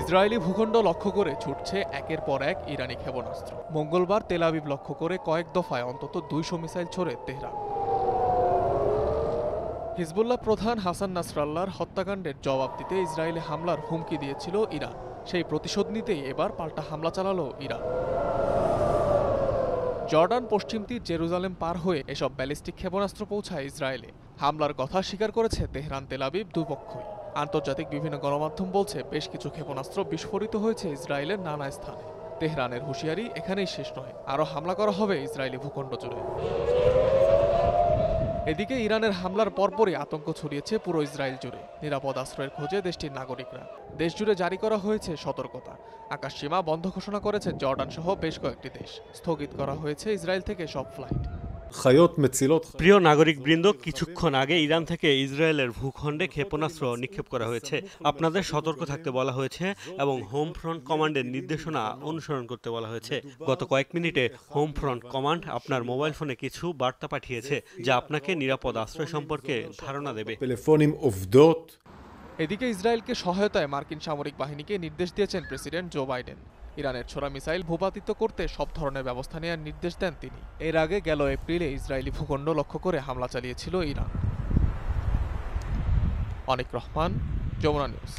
Israeli ভূখণ্ড লক্ষ্য করে ছুটছে একের পর এক ইরানি ক্ষেপণাস্ত্র। মঙ্গলবার তেল আবিব লক্ষ্য করে কয়েক দফায় অন্তত 200 মিসাইল ছোড়ে তেহরান। হিজবুল্লাহ প্রধান হাসান নাসরাল্লাহর হত্যাকাণ্ডের জবাব দিতে ইসরায়েলে হামলার হুমকি দিয়েছিল ইরান। সেই প্রতিশোধ নিতেই এবার পাল্টা হামলা চালালো ইরান। জর্ডান পশ্চিম তীর জেরুজালেম পার হয়ে এসব ব্যালিস্টিক ক্ষেপণাস্ত্র পৌঁছায় ইসরায়েলে। হামলার কথা স্বীকার করেছে তেহরান তেল আবিব দুপক্ষই। আন্তর্জাতিক বিভিন্ন গণমাধ্যম বলছে বেশ কিছু ক্ষেপণাস্ত্র বিস্ফোরিত হয়েছে ইসরায়েলের নানা স্থানে। তেহরানের হুঁশিয়ারি এখানেই শেষ নয়, আরও হামলা করা হবে ইসরায়েলি ভূখণ্ড জুড়ে। এদিকে ইরানের হামলার পরপরই আতঙ্ক ছড়িয়েছে পুরো ইসরায়েল জুড়ে। নিরাপদ আশ্রয়ের খোঁজে দেশটির নাগরিকরা। দেশজুড়ে জারি করা হয়েছে সতর্কতা। আকাশসীমা বন্ধ ঘোষণা করেছে জর্ডান সহ বেশ কয়েকটি দেশ। স্থগিত করা হয়েছে ইসরায়েল থেকে সব ফ্লাইট। প্রিয় নাগরিকবৃন্দ, কিছুক্ষণ আগে ইরান থেকে ইসরায়েলের ভূখণ্ডে ক্ষেপণাস্ত্র নিক্ষেপ করা হয়েছে। আপনাদের সতর্ক থাকতে বলা হয়েছে এবং হোম ফ্রন্ট কমান্ডের নির্দেশনা অনুসরণ করতে বলা হয়েছে। গত কয়েক মিনিটে হোম ফ্রন্ট কমান্ড আপনার মোবাইল ফোনে কিছু বার্তা পাঠিয়েছে যা আপনাকে নিরাপদ আশ্রয় সম্পর্কে ধারণা দেবে। এদিকে ইসরায়েলকে সহায়তায় মার্কিন সামরিক বাহিনীকে নির্দেশ দিয়েছেন প্রেসিডেন্ট জো বাইডেন। ইরানের ছোড়া মিসাইল ভূপাতিত করতে সব ধরনের ব্যবস্থা নেওয়ার নির্দেশ দেন তিনি। এর আগে গেল এপ্রিলে ইসরায়েলি ভূখণ্ড লক্ষ্য করে হামলা চালিয়েছিল ইরান। অনিক রহমান, যমুনা নিউজ।